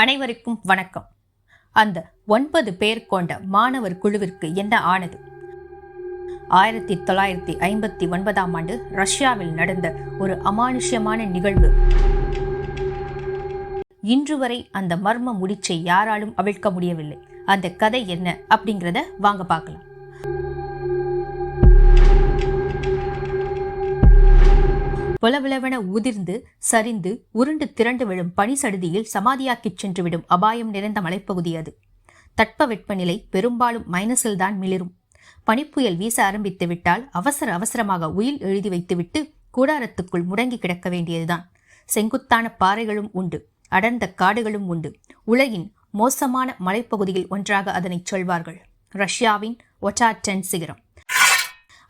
அனைவருக்கும் வணக்கம். அந்த 9 பேர் கொண்ட மாணவர் குழுவிற்கு என்ன ஆனது? 1959 ரஷ்யாவில் நடந்த ஒரு அமானுஷ்யமான நிகழ்வு. இன்று வரை அந்த மர்ம முடிச்சை யாராலும் அவிழ்க்க முடியவில்லை. அந்த கதை என்ன அப்படிங்கிறத வாங்க பார்க்கலாம். புலவிளவென உதிர்ந்து சரிந்து உருண்டு திரண்டு விழும் பனிசடுதியில் சமாதியாக்கிச் சென்றுவிடும் அபாயம் நிறைந்த மலைப்பகுதி அது. தட்பவெப்பநிலை பெரும்பாலும் மைனஸில் தான் மிளிரும். பனிப்புயல் வீச ஆரம்பித்து விட்டால் அவசரமாக உயில் எழுதி வைத்துவிட்டு கூடாரத்துக்குள் முடங்கி கிடக்க வேண்டியதுதான். செங்குத்தான பாறைகளும் உண்டு, அடர்ந்த காடுகளும் உண்டு. உலகின் மோசமான மலைப்பகுதியில் ஒன்றாக அதனை சொல்வார்கள். ரஷ்யாவின் ஒட்டாட்டன் சிகரம்.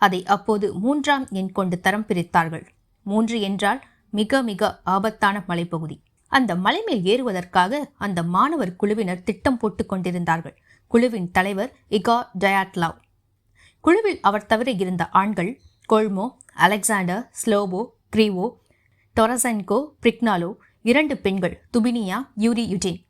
அதை அப்போது 3ஆம் எண் கொண்டு தரம் பிரித்தார்கள். 3 என்றால் மிக மிக ஆபத்தான மலைப்பகுதி. அந்த மலை மேல் ஏறுவதற்காக அந்த மாணவர் குழுவினர் திட்டம் போட்டுக் கொண்டிருந்தார்கள். குழுவின் தலைவர் இகார் டயாட்லாவ். குழுவில் அவர் தவிர இருந்த ஆண்கள் கோல்மோ, அலெக்சாண்டர், ஸ்லோபோ, கிரீவோ, டொரசென்கோ, பிரிக்னாலோ. 2 பெண்கள் துபினியா, யூரி யுஜின்.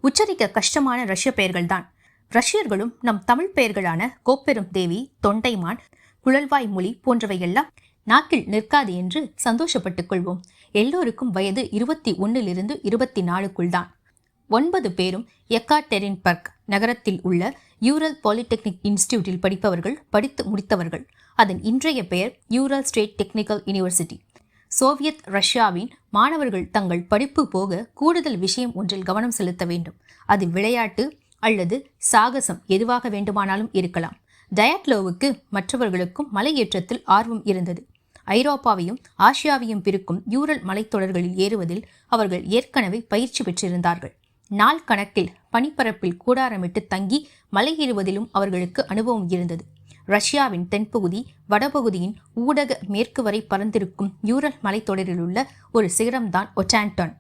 உச்சரிக்க கஷ்டமான ரஷ்ய பெயர்கள்தான். ரஷ்யர்களும் நம் தமிழ் பெயர்களான கோப்பெரும் தேவி, தொண்டைமான், குழல்வாய் மொழி போன்றவையெல்லாம் நாக்கில் நிற்காது என்று சந்தோஷப்பட்டுக் கொள்வோம். எல்லோருக்கும் வயது 21 - 24 தான். 9 பேரும் எக்காட்டெரின்பர்க் நகரத்தில் உள்ள யூரல் பாலிடெக்னிக் இன்ஸ்டிடியூட்டில் படிப்பவர்கள், படித்து முடித்தவர்கள். அதன் இன்றைய பெயர் Ural state technical university. Soviet ரஷ்யாவின் மாணவர்கள் தங்கள் படிப்பு போக கூடுதல் விஷயம் ஒன்றில் கவனம் செலுத்த வேண்டும். அது விளையாட்டு அல்லது சாகசம் எதுவாக வேண்டுமானாலும் இருக்கலாம். டயாட்லோவுக்கு மற்றவர்களுக்கும் மலையேற்றத்தில் ஆர்வம் இருந்தது. ஐரோப்பாவையும் ஆசியாவையும் பிரிக்கும் யூரல் மலைத்தொடர்களில் ஏறுவதில் அவர்கள் ஏற்கனவே பயிற்சி பெற்றிருந்தார்கள். நாள் கணக்கில் பனிப்பரப்பில் கூடாரமிட்டு தங்கி மலையேறுவதிலும் அவர்களுக்கு அனுபவம் இருந்தது. ரஷ்யாவின் தென்பகுதி வடபகுதியின் ஊடக மேற்கு வரை பறந்திருக்கும் யூரல் மலைத்தொடரில் உள்ள ஒரு சிகரம்தான் ஒட்டான்டன்.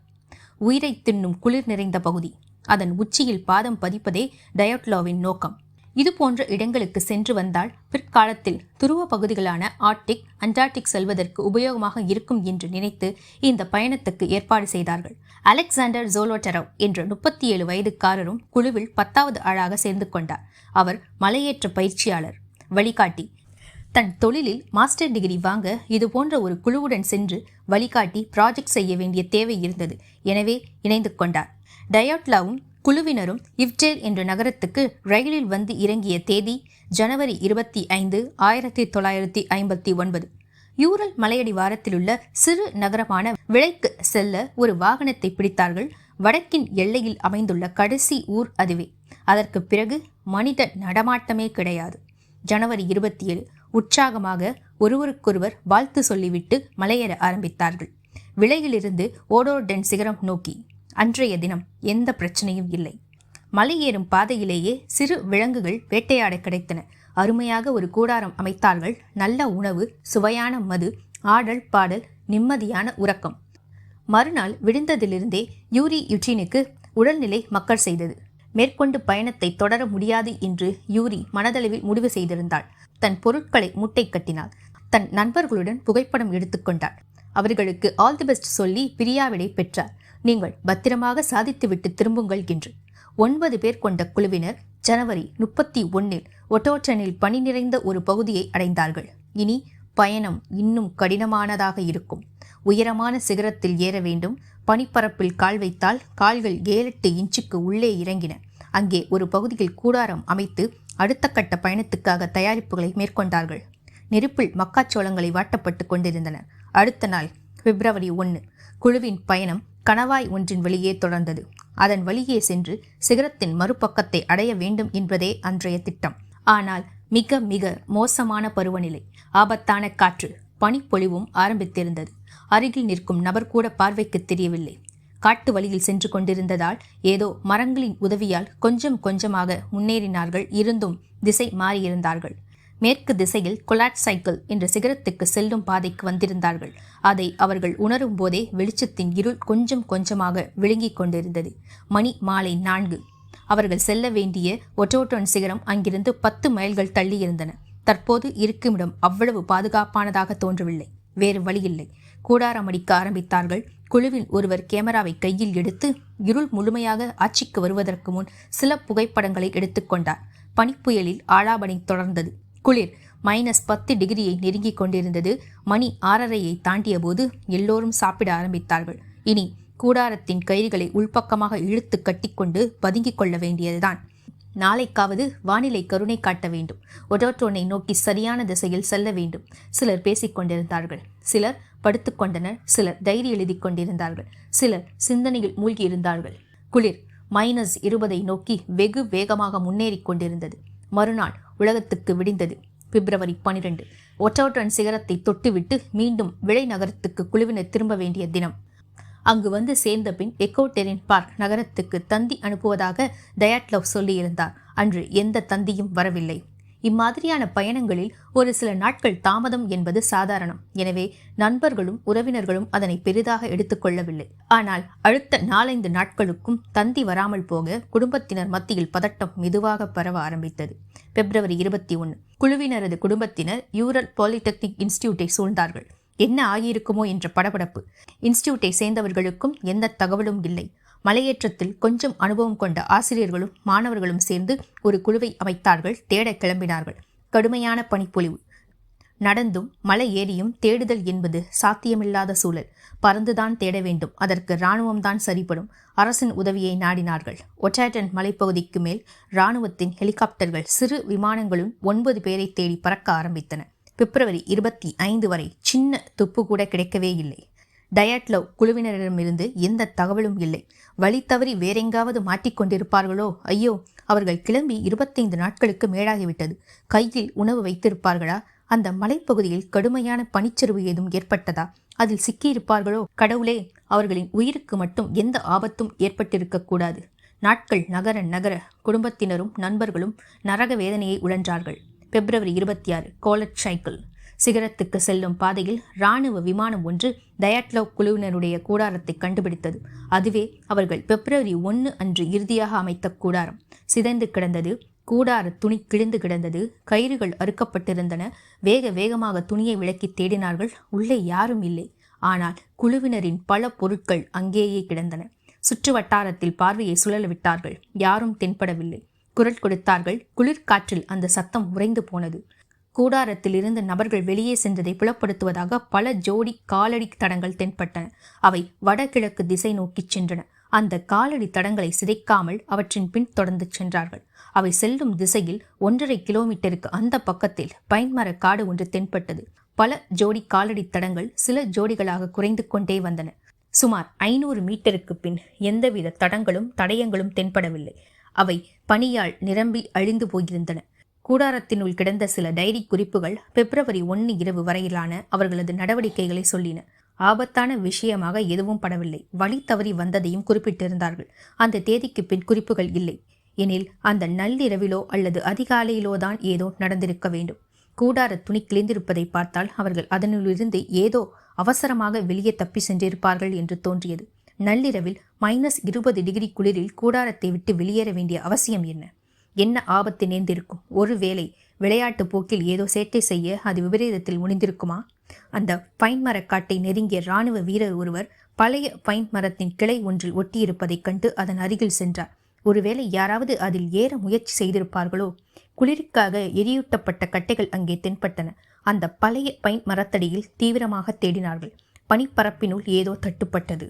உயிரை தின்னும் குளிர் நிறைந்த பகுதி. அதன் உச்சியில் பாதம் பதிப்பதே டயாட்லோவின் நோக்கம். இது போன்ற இடங்களுக்கு சென்று வந்தால் பிற்காலத்தில் துருவ பகுதிகளான ஆர்டிக், அண்டார்டிக் செல்வதற்கு உபயோகமாக இருக்கும் என்று நினைத்து இந்த பயணத்துக்கு ஏற்பாடு செய்தார்கள். அலெக்சாண்டர் ஜோலோட்டரோவ் என்ற 37 வயதுக்காரரும் குழுவில் 10வது ஆளாக சேர்ந்து கொண்டார். அவர் மலையேற்ற பயிற்சியாளர், வழிகாட்டி. தன் தொழிலில் மாஸ்டர் டிகிரி வாங்க இது போன்ற ஒரு குழுவுடன் சென்று வழிகாட்டி ப்ராஜெக்ட் செய்ய வேண்டிய தேவை இருந்தது. எனவே இணைந்து கொண்டார். டயாட்லாவும் குழுவினரும் இவ்டேல் என்ற நகரத்துக்கு ரயிலில் வந்து இறங்கிய தேதி ஜனவரி 25, 1959. யூரல் மலையடி வாரத்திலுள்ள சிறு நகரமான விளைக்கு செல்ல ஒரு வாகனத்தை பிடித்தார்கள். வடக்கின் எல்லையில் அமைந்துள்ள கடைசி ஊர் அதுவே. அதற்கு பிறகு மனித நடமாட்டமே கிடையாது. ஜனவரி 27 உற்சாகமாக ஒருவருக்கொருவர் வாழ்த்து சொல்லிவிட்டு மலையேற ஆரம்பித்தார்கள். விளையிலிருந்து ஓடோடென் சிகரம் நோக்கி. அன்றைய தினம் எந்த பிரச்சனையும் இல்லை. மலையேறும் பாதையிலேயே சிறு விலங்குகள் வேட்டையாட கிடைத்தன. அருமையாக ஒரு கூடாரம் அமைத்தார்கள். நல்ல உணவு, சுவையான மது, ஆடல் பாடல், நிம்மதியான உறக்கம். மறுநாள் விழுந்ததிலிருந்தே யூரி யுஜினுக்கு உடல்நிலை மக்கள் செய்தது. மேற்கொண்டு பயணத்தை தொடர முடியாது என்று யூரி மனதளவில் முடிவு செய்திருந்தாள். தன் பொருட்களை மூட்டை கட்டினாள். தன் நண்பர்களுடன் புகைப்படம் எடுத்துக்கொண்டாள். அவர்களுக்கு ஆல் தி பெஸ்ட் சொல்லி பிரியாவிடை பெற்றார். நீங்கள் பத்திரமாக சாதித்துவிட்டு திரும்புங்கள் என்று. 9 பேர் கொண்ட குழுவினர் ஜனவரி 31 ஒட்டோட்டனில் பனி நிறைந்த ஒரு பகுதியை அடைந்தார்கள். இனி பயணம் இன்னும் கடினமானதாக இருக்கும். உயரமான சிகரத்தில் ஏற வேண்டும். பனிப்பரப்பில் கால் வைத்தால் கால்கள் 7-8 இன்ச்சுக்கு உள்ளே இறங்கின. அங்கே ஒரு பகுதியில் கூடாரம் அமைத்து அடுத்த கட்ட பயணத்துக்காக தயாரிப்புகளை மேற்கொண்டார்கள். நெருப்பில் மக்காச்சோளங்களை வாட்டப்பட்டு கொண்டிருந்தன. அடுத்த நாள் பிப்ரவரி 1 குழுவின் பயணம் கணவாய் ஒன்றின் வழியே தொடர்ந்தது. அதன் வழியே சென்று சிகரத்தின் மறுபக்கத்தை அடைய வேண்டும் என்பதே அன்றைய திட்டம். ஆனால் மிக மிக மோசமான பருவநிலை, ஆபத்தான காற்று, பனிப்பொழிவும் ஆரம்பித்திருந்தது. அருகில் நிற்கும் நபர் கூட பார்வைக்கு தெரியவில்லை. காட்டு வழியில் சென்று கொண்டிருந்ததால் ஏதோ மரங்களின் உதவியால் கொஞ்சம் கொஞ்சமாக முன்னேறினார்கள். இருந்தும் திசை மாறியிருந்தார்கள். மேற்கு திசையில் கொலாட் சைக்கிள் என்ற சிகரத்துக்கு செல்லும் பாதைக்கு வந்திருந்தார்கள். அதை அவர்கள் உணரும் போதே வெளிச்சத்தின் இருள் கொஞ்சம் கொஞ்சமாக விழுங்கிக் கொண்டிருந்தது. மணி மாலை 4. அவர்கள் செல்ல வேண்டிய ஒட்டோட்டன் சிகரம் அங்கிருந்து 10 மைல்கள் தள்ளியிருந்தன. தற்போது இருக்குமிடம் அவ்வளவு பாதுகாப்பானதாக தோன்றவில்லை. வேறு வழியில்லை. கூடாரம் அடிக்க ஆரம்பித்தார்கள். குழுவின் ஒருவர் கேமராவை கையில் எடுத்து இருள் முழுமையாக ஆட்சிக்கு வருவதற்கு முன் சில புகைப்படங்களை எடுத்துக்கொண்டார். பனிப்புயலில் ஆலாபனை தொடர்ந்தது. குளிர் -10 டிகிரியை நெருங்கிக் கொண்டிருந்தது. மணி 6:30 தாண்டிய போது எல்லோரும் சாப்பிட ஆரம்பித்தார்கள். இனி கூடாரத்தின் கயிறுகளை உள்பக்கமாக இழுத்து கட்டிக்கொண்டு பதுங்கிக் கொள்ள வேண்டியதுதான். நாளைக்காவது வானிலை கருணை காட்ட வேண்டும். ஒடோட்டோனை நோக்கி சரியான திசையில் செல்ல வேண்டும். சிலர் பேசிக் கொண்டிருந்தார்கள். சிலர் படுத்துக்கொண்டனர். சிலர் டைரி எழுதி கொண்டிருந்தார்கள். சிலர் சிந்தனையில் மூழ்கியிருந்தார்கள். குளிர் -20 நோக்கி வெகு வேகமாக முன்னேறி கொண்டிருந்தது. மறுநாள் உலகத்துக்கு விடிந்தது. பிப்ரவரி 12. ஒட்டோட்டன் சிகரத்தை தொட்டுவிட்டு மீண்டும் விளை நகரத்துக்கு குழுவினர் திரும்ப வேண்டிய தினம். அங்கு வந்து சேர்ந்த பின் எக்கோடெரின் பார்க் நகரத்துக்கு தந்தி அனுப்புவதாக டயாட்லவ் சொல்லியிருந்தார். அன்று எந்த தந்தியும் வரவில்லை. இம்மாதிரியான பயணங்களில் ஒரு சில நாட்கள் தாமதம் என்பது சாதாரணம். எனவே நண்பர்களும் உறவினர்களும் அதனை பெரிதாக எடுத்துக்கொள்ளவில்லை. ஆனால் அடுத்த 4-5 நாட்களுக்கும் தந்தி வராமல் போக குடும்பத்தினர் மத்தியில் பதட்டம் மெதுவாக பரவ ஆரம்பித்தது. பிப்ரவரி 21. குழுவினரது குடும்பத்தினர் யூரல் பாலிடெக்னிக் இன்ஸ்டிடியூட்டை சூழ்ந்தார்கள். என்ன ஆகியிருக்குமோ என்ற படபடப்பு. இன்ஸ்டிடியூட்டை சேர்ந்தவர்களுக்கும் எந்த தகவலும் இல்லை. மலையேற்றத்தில் கொஞ்சம் அனுபவம் கொண்ட ஆசிரியர்களும் மாணவர்களும் சேர்ந்து ஒரு குழுவை அமைத்தார்கள். தேட கிளம்பினார்கள். கடுமையான பனிப்பொழிவு. நடந்தும் மலை ஏறியும் தேடுதல் என்பது சாத்தியமில்லாத சூழல். பறந்துதான் தேட வேண்டும். அதற்கு இராணுவம்தான் சரிப்படும். அரசின் உதவியை நாடினார்கள். ஒட்டாட்டன் மலைப்பகுதிக்கு மேல் இராணுவத்தின் ஹெலிகாப்டர்கள் சிறு விமானங்களும் 9 பேரை தேடி பறக்க ஆரம்பித்தன. பிப்ரவரி 25 வரை சின்ன துப்பு கூட கிடைக்கவே இல்லை. டயாட்லவ் குழுவினரிடமிருந்து எந்த தகவலும் இல்லை. வழி தவறி வேறெங்காவது மாட்டிக்கொண்டிருப்பார்களோ? ஐயோ, அவர்கள் கிளம்பி 25 நாட்களுக்கு மேலாகிவிட்டது. கையில் உணவு வைத்திருப்பார்களா? அந்த மலைப்பகுதியில் கடுமையான பனிச்சரிவு ஏதும் ஏற்பட்டதா? அதில் சிக்கியிருப்பார்களோ? கடவுளே, அவர்களின் உயிருக்கு மட்டும் எந்த ஆபத்தும் ஏற்பட்டிருக்கக்கூடாது. நாட்கள் நகர நகர குடும்பத்தினரும் நண்பர்களும் நரக வேதனையை உழன்றார்கள். பிப்ரவரி 26. கோலட் சைக்கிள். சிகரத்துக்கு செல்லும் பாதையில் இராணுவ விமானம் ஒன்று டயாட்லவ் குழுவினருடைய கூடாரத்தை கண்டுபிடித்தது. அதுவே அவர்கள் பிப்ரவரி 1 அன்று இறுதியாக அமைத்த கூடாரம். சிதைந்து கிடந்தது. கூடார துணி கிழிந்து கிடந்தது. கயிறுகள் அறுக்கப்பட்டிருந்தன. வேகமாக துணியை விலக்கி தேடினார்கள். உள்ளே யாரும் இல்லை. ஆனால் குழுவினரின் பல பொருட்கள் அங்கேயே கிடந்தன. சுற்று வட்டாரத்தில் பார்வையை சுழல விட்டார்கள். யாரும் தென்படவில்லை. குரல் கொடுத்தார்கள். குளிர்காற்றில் அந்த சத்தம் உறைந்து போனது. கூடாரத்தில் இருந்து நபர்கள் வெளியே சென்றதை புலப்படுத்துவதாக பல ஜோடி காலடி தடங்கள் தென்பட்டன. அவை வடகிழக்கு திசை நோக்கிச் சென்றன. அந்த காலடி தடங்களை சிதைக்காமல் அவற்றின் பின் தொடர்ந்து சென்றார்கள். அவை செல்லும் திசையில் 1.5 கிலோமீட்டருக்கு அந்த பக்கத்தில் பைன்மர காடு ஒன்று தென்பட்டது. பல ஜோடி காலடி தடங்கள் சில ஜோடிகளாக குறைந்து கொண்டே வந்தன. சுமார் 500 மீட்டருக்கு பின் எந்தவித தடங்களும் தடயங்களும் தென்படவில்லை. அவை பனியால் நிரம்பி அழிந்து போயிருந்தன. கூடாரத்தினுள் கிடந்த சில டைரி குறிப்புகள் பிப்ரவரி 1 இரவு வரையிலான அவர்களது நடவடிக்கைகளை சொல்லின. ஆபத்தான விஷயமாக எதுவும் படவில்லை. வழி தவறி வந்ததையும் குறிப்பிட்டிருந்தார்கள். அந்த தேதிக்கு பின் குறிப்புகள் இல்லை. எனில் அந்த நள்ளிரவிலோ அல்லது அதிகாலையிலோதான் ஏதோ நடந்திருக்க வேண்டும். கூடார துணி கிழிந்திருப்பதை பார்த்தால் அவர்கள் அதனுள்ளிருந்து ஏதோ அவசரமாக வெளியே தப்பி சென்றிருப்பார்கள் என்று தோன்றியது. நள்ளிரவில் -20 டிகிரி குளிரில் கூடாரத்தை விட்டு வெளியேற வேண்டிய அவசியம் என்ன? என்ன ஆபத்து நேர்ந்திருக்கும்? ஒருவேளை விளையாட்டு போக்கில் ஏதோ சேட்டை செய்ய அது விபரீதத்தில் முடிந்திருக்குமா? அந்த பைன் மரக்காட்டை நெருங்கிய இராணுவ வீரர் ஒருவர் பழைய பைன் மரத்தின் கிளை ஒன்றில் ஒட்டியிருப்பதைக் கண்டு அதன் அருகில் சென்றார். ஒருவேளை யாராவது அதில் ஏற முயற்சி செய்திருப்பார்களோ? குளிருக்காக எரியூட்டப்பட்ட கட்டைகள் அங்கே தென்பட்டன. அந்த பழைய பைன் மரத்தடியில் தீவிரமாக தேடினார்கள். பனிப்பரப்பினுள் ஏதோ தட்டுப்பட்டது.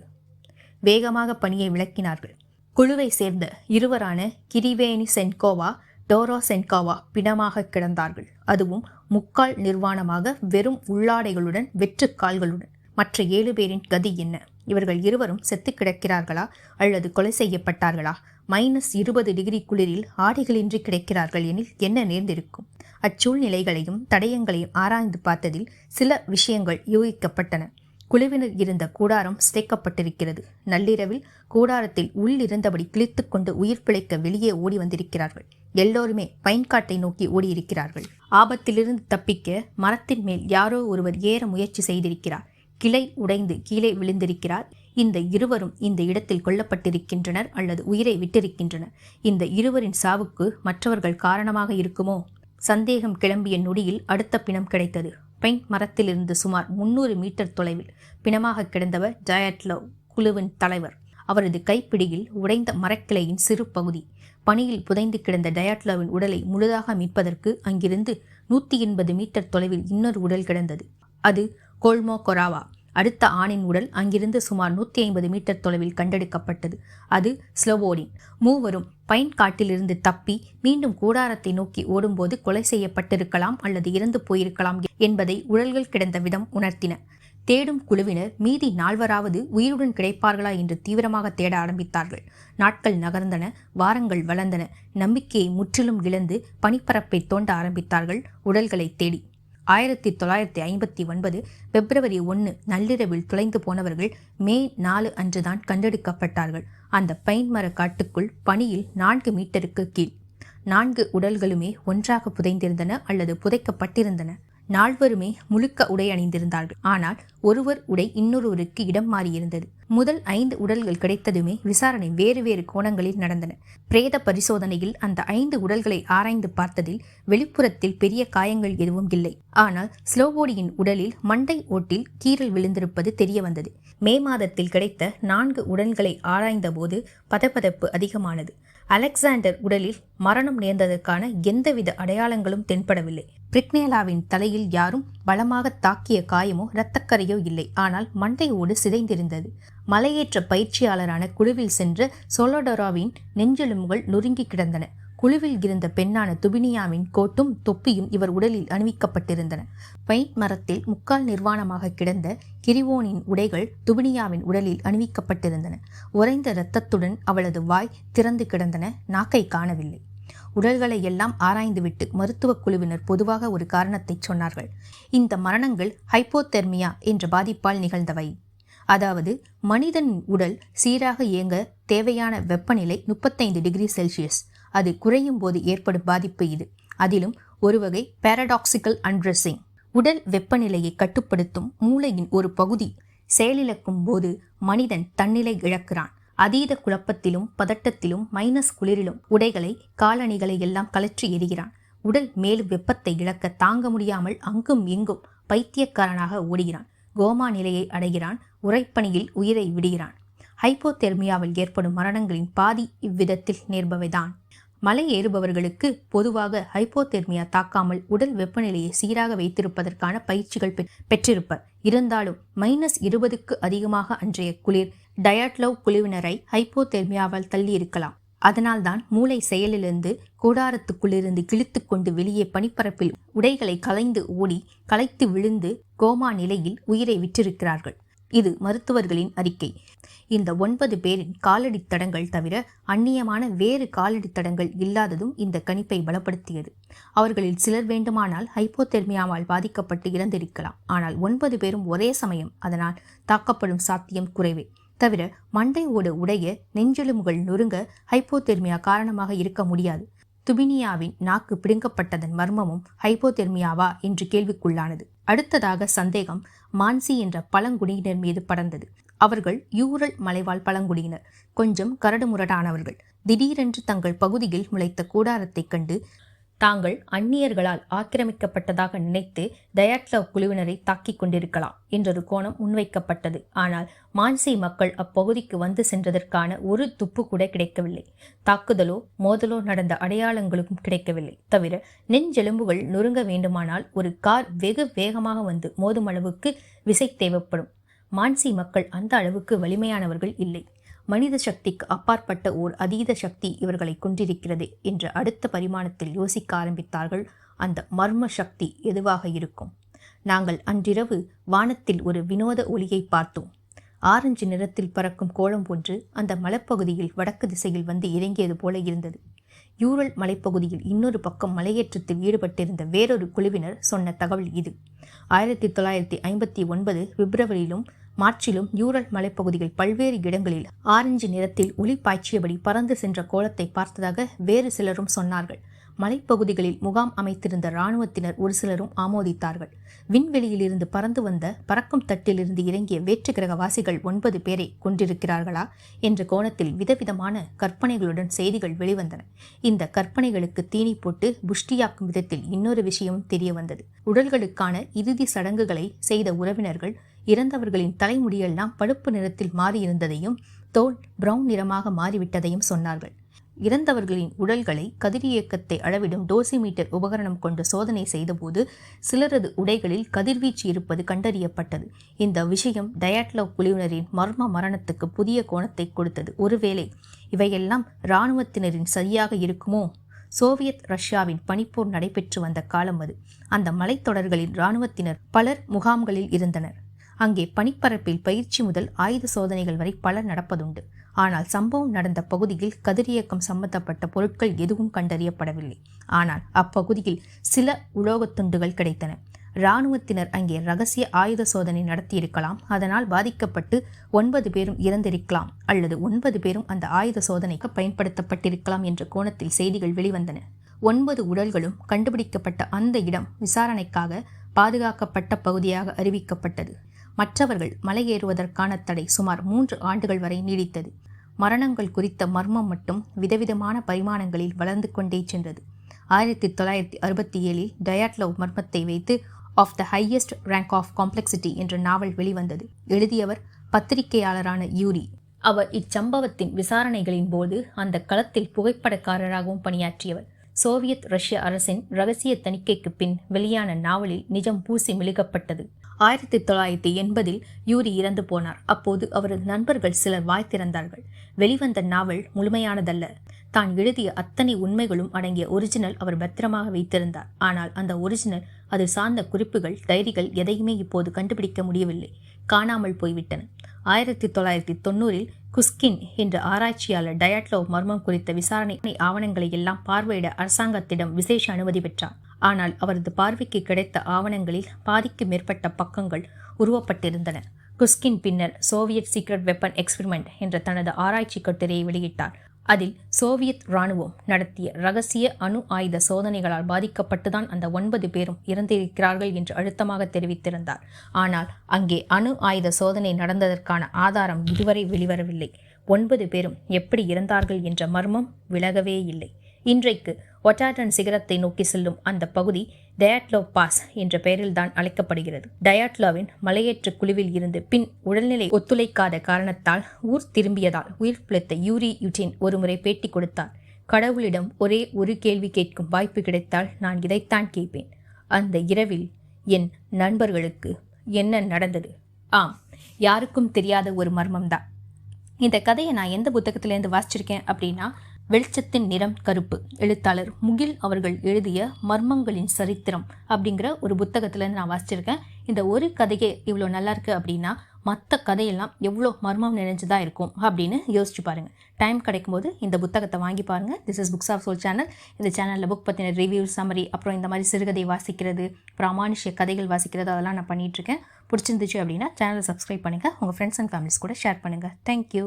வேகமாக பணியை விளக்கினார்கள். குழுவை சேர்ந்த இருவரான கிரிவேனி சென்கோவா, டோரோ சென்கோவா பிணமாக கிடந்தார்கள். அதுவும் முக்கால் நிர்வாணமாக, வெறும் உள்ளாடைகளுடன், வெற்று கால்களுடன். மற்ற 7 பேரின் கதி என்ன? இவர்கள் இருவரும் செத்து கிடக்கிறார்களா அல்லது கொலை செய்யப்பட்டார்களா? -20 டிகிரி குளிரில் ஆடைகளின்றி கிடைக்கிறார்கள் எனில் என்ன நேர்ந்திருக்கும்? அச்சூழ்நிலைகளையும் தடயங்களையும் ஆராய்ந்து பார்த்ததில் சில விஷயங்கள் யூகிக்கப்பட்டன. குழுவினர் இருந்த கூடாரம் சிதைக்கப்பட்டிருக்கிறது. நள்ளிரவில் கூடாரத்தில் உள்ளிருந்தபடி கிழித்து கொண்டு உயிர் பிழைக்க வெளியே ஓடி வந்திருக்கிறார்கள். எல்லோருமே பைன்காட்டை நோக்கி ஓடியிருக்கிறார்கள். ஆபத்திலிருந்து தப்பிக்க மரத்தின் மேல் யாரோ ஒருவர் ஏற முயற்சி செய்திருக்கிறார். கிளை உடைந்து கீழே விழுந்திருக்கிறார். இந்த இருவரும் இந்த இடத்தில் கொல்லப்பட்டிருக்கின்றனர் அல்லது உயிரை விட்டிருக்கின்றனர். இந்த இருவரின் சாவுக்கு மற்றவர்கள் காரணமாக இருக்குமோ? சந்தேகம் கிளம்பிய நொடியில் அடுத்த பிணம் கிடைத்தது. பைன் மரத்திலிருந்து சுமார் 300 மீட்டர் தொலைவில் பிணமாக கிடந்தவர் டயாட்லவ் குழுவின் தலைவர். அவரது கைப்பிடியில் உடைந்த மரக்கிளையின் சிறு பகுதி. பனியில் புதைந்து கிடந்த டயாட்லவின் உடலை முழுதாக மீட்பதற்கு அங்கிருந்து 180 மீட்டர் தொலைவில் இன்னொரு உடல் கிடந்தது. அது கோல்மோகொராவா. அடுத்த ஆணின் உடல் அங்கிருந்து சுமார் 150 மீட்டர் தொலைவில் கண்டெடுக்கப்பட்டது. அது ஸ்லோவோடின். மூவரும் பைன் காட்டிலிருந்து தப்பி மீண்டும் கூடாரத்தை நோக்கி ஓடும்போது கொலை செய்யப்பட்டிருக்கலாம் அல்லது இறந்து போயிருக்கலாம் என்பதை உடல்கள் கிடந்த விதம் உணர்த்தின. தேடும் குழுவினர் மீதி 4வராவது உயிருடன் கிடைப்பார்களா என்று தீவிரமாக தேட ஆரம்பித்தார்கள். நாட்கள் நகர்ந்தன, வாரங்கள் வளர்ந்தன. நம்பிக்கையை முற்றிலும் இழந்து பனிப்பரப்பை தோண்ட ஆரம்பித்தார்கள் உடல்களை தேடி. 1959 பிப்ரவரி 1 நள்ளிரவில் தொலைந்து போனவர்கள் மே 4 அன்றுதான் கண்டெடுக்கப்பட்டார்கள். அந்த பைன் மர காட்டுக்குள் பனியில் 4 மீட்டருக்கு கீழ் 4 உடல்களுமே ஒன்றாக புதைந்திருந்தன அல்லது புதைக்கப்பட்டிருந்தன. 4வருமே முழுக்க உடை அணிந்திருந்தார்கள். ஆனால் ஒருவர் உடை இன்னொருவருக்கு இடம் மாறியிருந்தது. முதல் 5 உடல்கள் கிடைத்ததுமே விசாரணை வேறு வேறு கோணங்களில் நடந்தன. பிரேத பரிசோதனையில் அந்த 5 உடல்களை ஆராய்ந்து பார்த்ததில் வெளிப்புறத்தில் பெரிய காயங்கள் எதுவும் இல்லை. ஆனால் ஸ்லோவோடியின் உடலில் மண்டை ஓட்டில் கீறல் விழுந்திருப்பது தெரிய வந்தது. மே மாதத்தில் கிடைத்த 4 உடல்களை ஆராய்ந்த போது பதபதப்பு அதிகமானது. அலெக்சாண்டர் உடலில் மரணம் நேர்ந்ததற்கான எந்தவித அடையாளங்களும் தென்படவில்லை. பிரிக்னேலாவின் தலையில் யாரும் பலமாக தாக்கிய காயமோ இரத்தக்கரையோ இல்லை. ஆனால் மண்டை ஓடு சிதைந்திருந்தது. மலையேற்ற பயிற்சியாளரான குழுவில் சென்ற சோலோடோராவின் நெஞ்செலும்புகள் நொறுங்கி கிடந்தன. குழுவில் இருந்த பெண்ணான துபினியாவின் கோட்டும் தொப்பியும் இவர் உடலில் அணிவிக்கப்பட்டிருந்தன. பைன் மரத்தில் முக்கால் நிர்வாணமாக கிடந்த கிரிவோனின் உடைகள் துபினியாவின் உடலில் அணிவிக்கப்பட்டிருந்தன. உறைந்த இரத்தத்துடன் அவளது வாய் திறந்து கிடந்தன. நாக்கை காணவில்லை. உடல்களை எல்லாம் ஆராய்ந்துவிட்டு மருத்துவக் குழுவினர் பொதுவாக ஒரு காரணத்தை சொன்னார்கள். இந்த மரணங்கள் ஹைப்போதெர்மியா என்ற பாதிப்பால் நிகழ்ந்தவை. அதாவது மனிதனின் உடல் சீராக இயங்க தேவையான வெப்பநிலை 35 டிகிரி செல்சியஸ். அது குறையும் போது ஏற்படும் பாதிப்பு இது. அதிலும் ஒரு வகை பாரடாக்சிக்கல் அன்ட்ரெஸ்ஸிங். உடல் வெப்பநிலையை கட்டுப்படுத்தும் மூளையின் ஒரு பகுதி செயலிழக்கும் போது மனிதன் தன்னிலை இழக்கிறான். அதீத குழப்பத்திலும் பதட்டத்திலும் மைனஸ் குளிரிலும் உடைகளை காலணிகளை எல்லாம் கலற்றி எறிகிறான். உடல் மேலும் வெப்பத்தை இழக்க தாங்க முடியாமல் அங்கும் இங்கும் பைத்தியக்காரனாக ஓடுகிறான். கோமா நிலையை அடைகிறான். உறைப்பனியில் உயிரை விடுகிறான். ஹைப்போதெர்மியாவில் ஏற்படும் மரணங்களின் பாதி இவ்விதத்தில் நேர்பவைதான். மலை ஏறுபவர்களுக்கு பொதுவாக ஹைப்போதெர்மியா தாக்காமல் உடல் வெப்பநிலையை சீராக வைத்திருப்பதற்கான பயிற்சிகள் பெற்றிருப்பர். இருந்தாலும் -20க்கு அதிகமாக அன்றைய குளிர் டயாட்லவ் குழுவினரை ஹைப்போதெர்மியாவால் தள்ளியிருக்கலாம். அதனால்தான் மூளை செயலிலிருந்து கூடாரத்துக்குள்ளிருந்து கிழித்து கொண்டு வெளியே பனிப்பரப்பில் உடைகளை களைந்து ஓடி களைத்து விழுந்து கோமா நிலையில் உயிரை விற்றிருக்கிறார்கள். இது மருத்துவர்களின் அறிக்கை. இந்த 9 பேரின் காலடி தடங்கள் தவிர அந்நியமான வேறு காலடி தடங்கள் இல்லாததும் இந்த கணிப்பை பலப்படுத்தியது. அவர்களில் சிலர் வேண்டுமானால் ஹைப்போதெர்மியாவால் பாதிக்கப்பட்டு இறந்திருக்கலாம். ஆனால் 9 பேரும் ஒரே சமயம் அதனால் தாக்கப்படும் சாத்தியம் குறைவே. தவிர மண்டை ஓடு உடைய நெஞ்செலும்புகள் நொறுங்க ஹைப்போதெர்மியா காரணமாக இருக்க முடியாது. துபினியாவின் நாக்கு பிடுங்கப்பட்டதன் மர்மமும் ஹைப்போதெர்மியாவா என்று கேள்விக்குள்ளானது. அடுத்ததாக சந்தேகம் மான்சி என்ற பழங்குடியினர் மீது படர்ந்தது. அவர்கள் யூரல் மலைவாழ் பழங்குடியினர். கொஞ்சம் கரடுமுரடானவர்கள். திடீரென்று தங்கள் பகுதியில் முளைத்த கூடாரத்தைக் கண்டு தாங்கள் அந்நியர்களால் ஆக்கிரமிக்கப்பட்டதாக நினைத்து டயாட்லவ் குழுவினரை தாக்கிக் கொண்டிருக்கலாம் என்றொரு கோணம் முன்வைக்கப்பட்டது. ஆனால் மான்சி மக்கள் அப்பகுதிக்கு வந்து சென்றதற்கான ஒரு துப்பு கூட கிடைக்கவில்லை. தாக்குதலோ மோதலோ நடந்த அடையாளங்களுக்கும் கிடைக்கவில்லை. தவிர நெஞ்செலும்புகள் நொறுங்க வேண்டுமானால் ஒரு கார் வெகு வேகமாக வந்து மோதும் அளவுக்கு விசை தேவைப்படும். மான்சி மக்கள் அந்த அளவுக்கு வலிமையானவர்கள் இல்லை. மனித சக்திக்கு அப்பாற்பட்ட ஓர் அதீத சக்தி இவர்களை கொண்டிருக்கிறது என்ற அடுத்த பரிமாணத்தில் யோசிக்க ஆரம்பித்தார்கள். அந்த மர்ம சக்தி எதுவாக இருக்கும்? நாங்கள் அன்றிரவு வானத்தில் ஒரு வினோத ஒளியை பார்த்தோம். ஆரஞ்சு நிறத்தில் பறக்கும் கோலம் போன்று அந்த மலைப்பகுதியில் வடக்கு திசையில் வந்து இறங்கியது போல இருந்தது. யூரல் மலைப்பகுதியில் இன்னொரு பக்கம் மலையேற்றத்தில் ஈடுபட்டிருந்த வேறொரு குழுவினர் சொன்ன தகவல் இது. 1959 பிப்ரவரியிலும் மார்ச்சிலும் யூரல் மலைப்பகுதிகள் பல்வேறு இடங்களில் ஆரஞ்சு நிறத்தில் ஒளி பாய்ச்சியபடி பறந்து சென்ற கோலத்தை பார்த்ததாக வேறு சிலரும் சொன்னார்கள். மலைப்பகுதிகளில் முகாம் அமைத்திருந்த இராணுவத்தினர் ஒரு சிலரும் ஆமோதித்தார்கள். விண்வெளியிலிருந்து பறந்து வந்த பறக்கும் தட்டிலிருந்து இறங்கிய வேற்று கிரகவாசிகள் 9 பேரை கொண்டிருக்கிறார்களா என்ற கோணத்தில் விதவிதமான கற்பனைகளுடன் செய்திகள் வெளிவந்தன. இந்த கற்பனைகளுக்கு தீனி போட்டு புஷ்டியாக்கும் விதத்தில் இன்னொரு விஷயமும் தெரிய வந்தது. உடல்களுக்கான இறுதி சடங்குகளை செய்த உறவினர்கள் இறந்தவர்களின் தலைமுடியெல்லாம் பழுப்பு நிறத்தில் மாறியிருந்ததையும் தோல் பிரவுன் நிறமாக மாறிவிட்டதையும் சொன்னார்கள். இறந்தவர்களின் உடல்களை கதிரியக்கத்தை அளவிடும் டோசிமீட்டர் உபகரணம் கொண்டு சோதனை செய்தபோது சிலரது உடைகளில் கதிர்வீச்சு இருப்பது கண்டறியப்பட்டது. இந்த விஷயம் டயாட்லவ் குழுவினரின் மர்ம மரணத்துக்கு புதிய கோணத்தை கொடுத்தது. ஒருவேளை இவையெல்லாம் இராணுவத்தினரின் சரியாக இருக்குமோ? சோவியத் ரஷ்யாவின் பனிப்போர் நடைபெற்று வந்த காலம் அது. அந்த மலைத்தொடர்களில் இராணுவத்தினர் பலர் முகாம்களில் இருந்தனர். அங்கே பனிப்பரப்பில் பயிற்சி முதல் ஆயுத சோதனைகள் வரை பலர் நடப்பதுண்டு. ஆனால் சம்பவம் நடந்த பகுதியில் கதிரியக்கம் சம்பந்தப்பட்ட பொருட்கள் எதுவும் கண்டறியப்படவில்லை. ஆனால் அப்பகுதியில் சில உலோகத் துண்டுகள் கிடைத்தன. இராணுவத்தினர் அங்கே ரகசிய ஆயுத சோதனை நடத்தியிருக்கலாம். அதனால் பாதிக்கப்பட்டு 9 பேரும் இறந்திருக்கலாம் அல்லது 9 பேரும் அந்த ஆயுத சோதனைக்கு பயன்படுத்தப்பட்டிருக்கலாம் என்ற கோணத்தில் செய்திகள் வெளிவந்தன. 9 உடல்களும் கண்டுபிடிக்கப்பட்ட அந்த இடம் விசாரணைக்காக பாதுகாக்கப்பட்ட பகுதியாக அறிவிக்கப்பட்டது. மற்றவர்கள் மலையேறுவதற்கான தடை சுமார் 3 ஆண்டுகள் வரை நீடித்தது. மரணங்கள் குறித்த மர்மம் மட்டும் விதவிதமான பரிமாணங்களில் வளர்ந்து கொண்டே சென்றது. 1967 டயாட்லவ் மர்மத்தை வைத்து of the highest rank of complexity என்ற நாவல் வெளிவந்தது. எழுதியவர் பத்திரிகையாளரான யூரி. அவர் இச்சம்பவத்தின் விசாரணைகளின் போது அந்த களத்தில் புகைப்படக்காரராகவும் பணியாற்றியவர். சோவியத் ரஷ்ய அரசின் இரகசிய தணிக்கைக்கு பின் வெளியான நாவலில் நிஜம் பூசி மெழுகப்பட்டது. 1980 யூரி இறந்து போனார். அப்போது அவரது நண்பர்கள் சிலர் வாய் திறந்தார்கள். வெளிவந்த நாவல் முழுமையானதல்ல. தான் எழுதிய அத்தனை உண்மைகளும் அடங்கிய ஒரிஜினல் அவர் பத்திரமாக வைத்திருந்தார். ஆனால் அந்த ஒரிஜினல், அது சார்ந்த குறிப்புகள், டைரிகள் எதையுமே இப்போது கண்டுபிடிக்க முடியவில்லை. காணாமல் போய்விட்டன. 1990 குஸ்கின் என்ற ஆராய்ச்சியாளர் டயாட்லவ் மர்மம் குறித்த விசாரணை ஆவணங்களை எல்லாம் பார்வையிட அரசாங்கத்திடம் விசேஷ அனுமதி பெற்றார். ஆனால் அவரது பார்வைக்கு கிடைத்த ஆவணங்களில் பாதிக்கு மேற்பட்ட பக்கங்கள் உருவப்பட்டிருந்தன. குஸ்கின் பின்னர் சோவியத் சீக்ரெட் வெப்பன் எக்ஸ்பெரிமெண்ட் என்ற தனது ஆராய்ச்சி கட்டுரையை வெளியிட்டார். அதில் சோவியத் இராணுவம் நடத்திய இரகசிய அணு ஆயுத சோதனைகளால் பாதிக்கப்பட்டுதான் அந்த 9 பேரும் இறந்திருக்கிறார்கள் என்று அழுத்தமாக தெரிவித்திருந்தார். ஆனால் அங்கே அணு ஆயுத சோதனை நடந்ததற்கான ஆதாரம் இதுவரை வெளிவரவில்லை. 9 பேரும் எப்படி இறந்தார்கள் என்ற மர்மம் விலகவே இல்லை. இன்றைக்கு ஒட்டாடன் சிகரத்தை நோக்கி செல்லும் அந்த பகுதி டயாட்லவ் பாஸ் என்ற பெயரில்தான் அழைக்கப்படுகிறது. டயாட்லவின் மலையேற்ற குழுவில் இருந்து பின் உடல்நிலை ஒத்துழைக்காத காரணத்தால் ஊர் திரும்பியதால் உயிர் பிழைத்த யூரி யுட்டின் ஒருமுறை பேட்டி கொடுத்தார். கடவுளிடம் ஒரே ஒரு கேள்வி கேட்கும் வாய்ப்பு கிடைத்தால் நான் இதைத்தான் கேட்பேன். அந்த இரவில் என் நண்பர்களுக்கு என்ன நடந்தது? ஆம், யாருக்கும் தெரியாத ஒரு மர்மம்தான். இந்த கதையை நான் எந்த புத்தகத்திலேருந்து வாசிச்சிருக்கேன் அப்படின்னா, வெளிச்சத்தின் நிறம் கருப்பு, எழுத்தாளர் முகில் அவர்கள் எழுதிய மர்மங்களின் சரித்திரம் அப்படிங்கிற ஒரு புத்தகத்திலேருந்து நான் வாசிச்சிருக்கேன். இந்த ஒரு கதையே இவ்வளோ நல்லா இருக்கு அப்படின்னா மற்ற கதையெல்லாம் எவ்வளோ மர்மம் நிறைஞ்சதாக இருக்கும் அப்படின்னு யோசிச்சு பாருங்கள். டைம் கிடைக்கும்போது இந்த புத்தகத்தை வாங்கி பாருங்கள். This is books of soul channel. இந்த சேனலில் புக் பற்றின ரிவ்யூ, சம்மரி, அப்புறம் இந்த மாதிரி சிறுகதை வாசிக்கிறது, அப்புறம் அமானுஷ்ய கதைகள் வாசிக்கிறது, அதெல்லாம் நான் பண்ணிகிட்ருக்கேன். பிடிச்சிருந்துச்சு அப்படின்னா சேனலை சப்ஸ்கிரைப் பண்ணுங்கள். உங்கள் ஃப்ரெண்ட்ஸ் அண்ட் ஃபேமிலிஸ் கூட ஷேர் பண்ணுங்கள். தேங்க்யூ.